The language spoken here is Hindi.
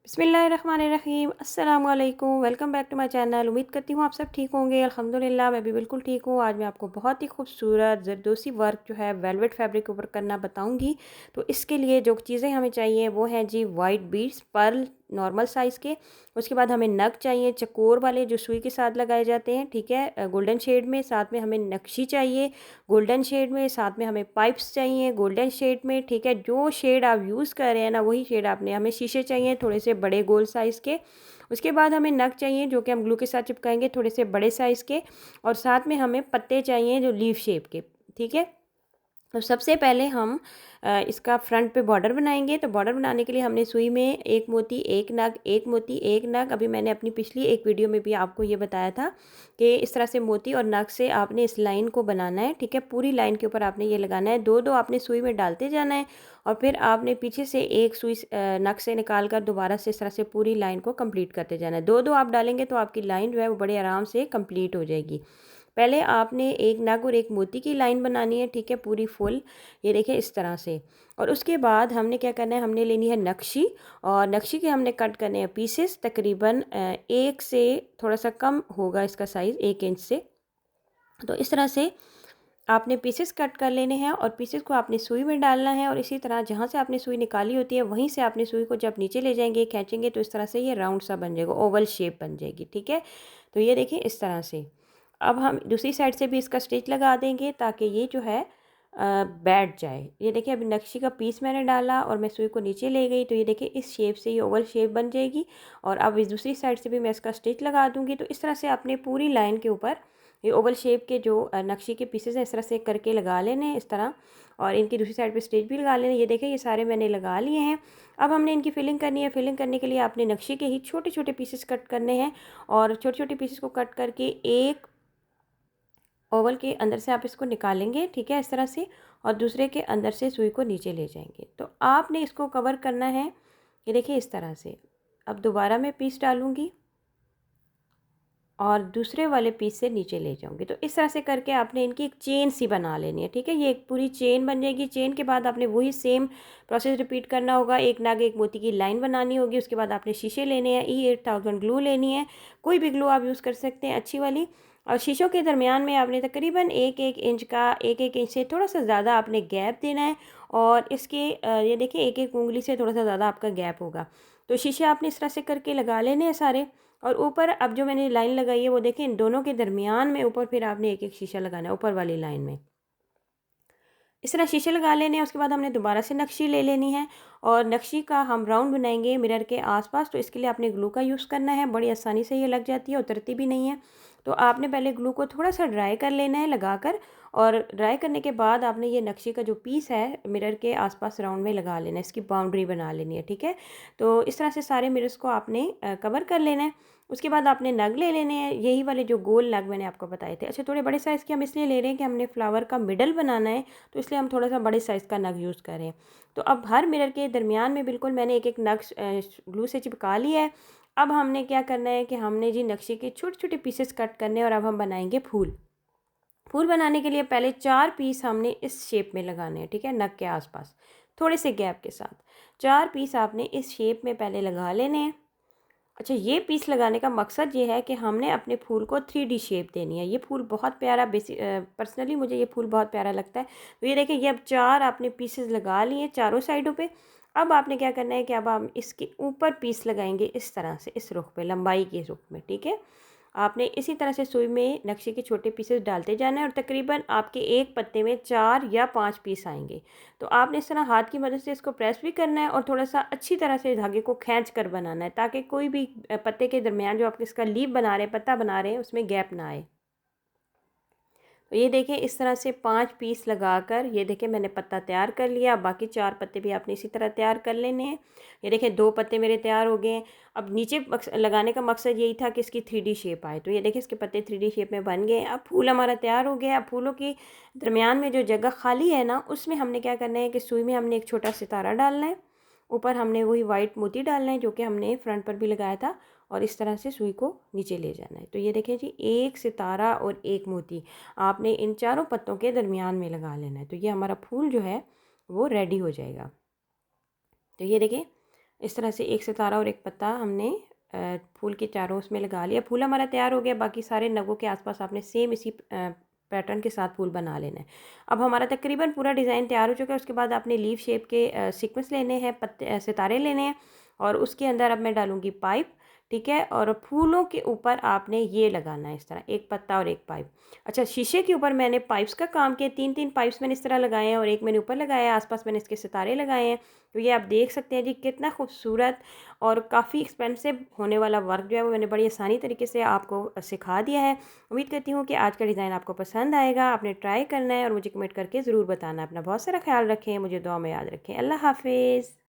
बिस्मिल्लाहिर्रहमानिर्रहीम अस्सलाम वालेकुम। Welcome back to my channel. उम्मीद करती हूँ आप सब ठीक होंगे। अल्हम्दुलिल्लाह मैं भी बिल्कुल ठीक हूँ। आज मैं आपको बहुत ही खूबसूरत जरदोसी वर्क जो है वेलवेट फैब्रिक के ऊपर करना बताऊँगी। तो इसके लिए जो चीज़ें हमें चाहिए वो हैं जी white beads pearl normal size के। उसके बाद हमें नग चाहिए चकोर वाले जो सुई के साथ लगाए जाते हैं, ठीक है, गोल्डन शेड में। साथ में हमें नक्शी चाहिए गोल्डन शेड में। साथ में हमें पाइप्स चाहिए गोल्डन शेड में, ठीक है। जो शेड आप यूज़ कर रहे हैं ना वही शेड आपने हमें शीशे चाहिए थोड़े से बड़े गोल साइज़ के। उसके बाद हमें नग चाहिए जो कि हम ग्लू के साथ चिपकाएंगे थोड़े से बड़े साइज़ के। और साथ में हमें पत्ते चाहिए जो लीफ शेप के, ठीक है। तो सबसे पहले हम इसका फ्रंट पे बॉर्डर बनाएंगे। तो बॉर्डर बनाने के लिए हमने सुई में एक मोती एक नग एक मोती एक नग, अभी मैंने अपनी पिछली एक वीडियो में भी आपको ये बताया था कि इस तरह से मोती और नग से आपने इस लाइन को बनाना है, ठीक है। पूरी लाइन के ऊपर आपने ये लगाना है, दो दो आपने सुई में डालते जाना है। और फिर आपने पीछे से एक सुई नग से निकाल कर दोबारा से इस तरह से पूरी लाइन को कंप्लीट करते जाना है। दो दो आप डालेंगे तो आपकी लाइन जो है वो बड़े आराम से कंप्लीट हो जाएगी। पहले आपने एक नग और एक मोती की लाइन बनानी है, ठीक है, पूरी फुल। ये देखिए इस तरह से। और उसके बाद हमने क्या करना है, हमने लेनी है नक्शी। और नक्शी के हमने कट करने हैं पीसेस तकरीबन एक से थोड़ा सा कम होगा इसका साइज़ 1 इंच से। तो इस तरह से आपने पीसेस कट कर लेने हैं और पीसेस को आपने सुई में डालना है। और इसी तरह जहाँ से आपने सुई निकाली होती है वहीं से आपने सुई को जब नीचे ले जाएंगे खींचेंगे तो इस तरह से ये राउंड सा बन जाएगा, ओवल शेप बन जाएगी, ठीक है। तो ये देखिए इस तरह से। अब हम दूसरी साइड से भी इसका स्टिच लगा देंगे ताकि ये जो है बैठ जाए। ये देखिए अभी नक्शी का पीस मैंने डाला और मैं सुई को नीचे ले गई तो ये देखिए इस शेप से ये ओवल शेप बन जाएगी। और अब इस दूसरी साइड से भी मैं इसका स्टिच लगा दूंगी। तो इस तरह से अपने पूरी लाइन के ऊपर ये ओवल शेप के जो नक्शी के पीसेस हैं इस तरह से करके लगा लेने हैं इस तरह। और इनकी दूसरी साइड पे स्टिच भी लगा लेने। ये देखिए ये सारे मैंने लगा लिए हैं। अब हमने इनकी फिलिंग करनी है। फिलिंग करने के लिए आपने नक्शी के ही छोटे छोटे पीसेस कट करने हैं। और छोटे छोटे पीसेस को कट करके एक ओवल के अंदर से आप इसको निकालेंगे, ठीक है, इस तरह से। और दूसरे के अंदर से सुई को नीचे ले जाएंगे। तो आपने इसको कवर करना है, ये देखिए इस तरह से। अब दोबारा मैं पीस डालूंगी और दूसरे वाले पीस से नीचे ले जाऊंगी। तो इस तरह से करके आपने इनकी एक चेन सी बना लेनी है, ठीक है। ये एक पूरी चेन बन जाएगी। चेन के बाद आपने वही सेम प्रोसेस रिपीट करना होगा। एक नाग एक मोती की लाइन बनानी होगी। उसके बाद आपने शीशे लेने हैं, E8000 ग्लू लेनी है। कोई भी ग्लू आप यूज़ कर सकते हैं अच्छी वाली। और शीशों के दरमियान में आपने तकरीबन एक इंच का एक इंच से थोड़ा सा ज़्यादा आपने गैप देना है। और इसके ये देखिए एक एक उंगली से थोड़ा सा ज़्यादा आपका गैप होगा। तो शीशे आपने इस तरह से करके लगा लेने हैं सारे। और ऊपर अब जो मैंने लाइन लगाई है वो देखें इन दोनों के दरमियान में ऊपर फिर आपने एक एक शीशा लगाना है ऊपर वाली लाइन में। इस तरह शीशे लगा लेने हैं। उसके बाद हमने दोबारा से नक्शी ले लेनी है। और नक्शी का हम राउंड बनाएंगे मिरर के आसपास। तो इसके लिए आपने ग्लू का यूज़ करना है। बड़ी आसानी से ये लग जाती है, उतरती भी नहीं है। तो आपने पहले ग्लू को थोड़ा सा ड्राई कर लेना है लगाकर। और ड्राई करने के बाद आपने ये नक्शी का जो पीस है मिरर के आसपास राउंड में लगा लेना है, इसकी बाउंड्री बना लेनी है, ठीक है। तो इस तरह से सारे मिरर्स को आपने कवर कर लेना है। उसके बाद आपने नग ले लेने हैं, यही वाले जो गोल नग मैंने आपको बताए थे। अच्छा थोड़े बड़े साइज़ के हम इसलिए ले रहे हैं कि हमने फ्लावर का मिडल बनाना है। तो इसलिए हम थोड़ा सा बड़े साइज़ का नग यूज़ करें। तो अब हर मिरर के दरमियान में बिल्कुल मैंने एक एक नग ग्लू से चिपका लिया है। अब हमने क्या करना है कि हमने जी नक्शे के छोटे छोटे पीसेस कट करने हैं और अब हम बनाएंगे फूल। फूल बनाने के लिए पहले 4 पीस हमने इस शेप में लगाने हैं, ठीक है, नग के आसपास थोड़े से गैप के साथ 4 पीस आपने इस शेप में पहले लगा लेने हैं। अच्छा ये पीस लगाने का मकसद ये है कि हमने अपने फूल को 3D शेप देनी है। ये फूल बहुत प्यारा पर्सनली मुझे ये फूल बहुत प्यारा लगता है। तो ये देखिए ये अब 4 आपने पीसेस लगा लिए चारों साइडों पे। अब आपने क्या करना है कि अब हम इसके ऊपर पीस लगाएंगे इस तरह से इस रुख पे, लंबाई के रुख में, ठीक है। आपने इसी तरह से सुई में नक्शे के छोटे पीसेस डालते जाना है और तकरीबन आपके एक पत्ते में 4 या 5 पीस आएंगे। तो आपने इस तरह हाथ की मदद से इसको प्रेस भी करना है और थोड़ा सा अच्छी तरह से धागे को खींच कर बनाना है ताकि कोई भी पत्ते के दरमियान जो आप इसका लीफ बना रहे हैं पत्ता बना रहे हैं उसमें गैप ना आए। तो ये देखें इस तरह से 5 पीस लगाकर ये देखें मैंने पत्ता तैयार कर लिया। बाकी 4 पत्ते भी आपने इसी तरह तैयार कर लेने हैं। ये देखें 2 पत्ते मेरे तैयार हो गए हैं। अब नीचे लगाने का मकसद यही था कि इसकी 3D शेप आए। तो ये देखें इसके पत्ते 3D शेप में बन गए। अब फूल हमारा तैयार हो गया। अब फूलों के दरमियान में जो जगह खाली है ना उसमें हमने क्या करना है कि सुई में हमने एक छोटा सितारा डालना है। ऊपर हमने वही वाइट मोती डालना है जो कि हमने फ्रंट पर भी लगाया था। और इस तरह से सुई को नीचे ले जाना है। तो ये देखें जी एक सितारा और एक मोती आपने इन चारों पत्तों के दरमियान में लगा लेना है। तो ये हमारा फूल जो है वो रेडी हो जाएगा। तो ये देखिए इस तरह से एक सितारा और एक पत्ता हमने फूल के चारों उसमें लगा लिया। फूल हमारा तैयार हो गया। बाकी सारे नगों के आसपास आपने सेम इसी पैटर्न के साथ फूल बना लेना है। अब हमारा तकरीबन पूरा डिज़ाइन तैयार हो चुका है। उसके बाद आपने लीफ शेप के सीक्वेंस लेने हैं, पत्ते सितारे लेने हैं और उसके अंदर अब मैं डालूँगी पाइप, ठीक है। और फूलों के ऊपर आपने ये लगाना है इस तरह, एक पत्ता और एक पाइप। अच्छा, शीशे के ऊपर मैंने पाइप्स का काम किया, 3-3 पाइप्स मैंने इस तरह लगाए हैं और एक मैंने ऊपर लगाया है, आसपास मैंने इसके सितारे लगाए हैं। तो ये आप देख सकते हैं जी कितना खूबसूरत और काफ़ी एक्सपेंसिव होने वाला वर्क जो है वो मैंने बड़ी आसानी तरीके से आपको सिखा दिया है। उम्मीद करती हूँ कि आज का डिज़ाइन आपको पसंद आएगा। आपने ट्राई करना है और मुझे कमेंट करके ज़रूर बताना है। अपना बहुत सारा ख्याल रखें, मुझे दुआ में याद रखें। अल्लाह हाफ़िज़।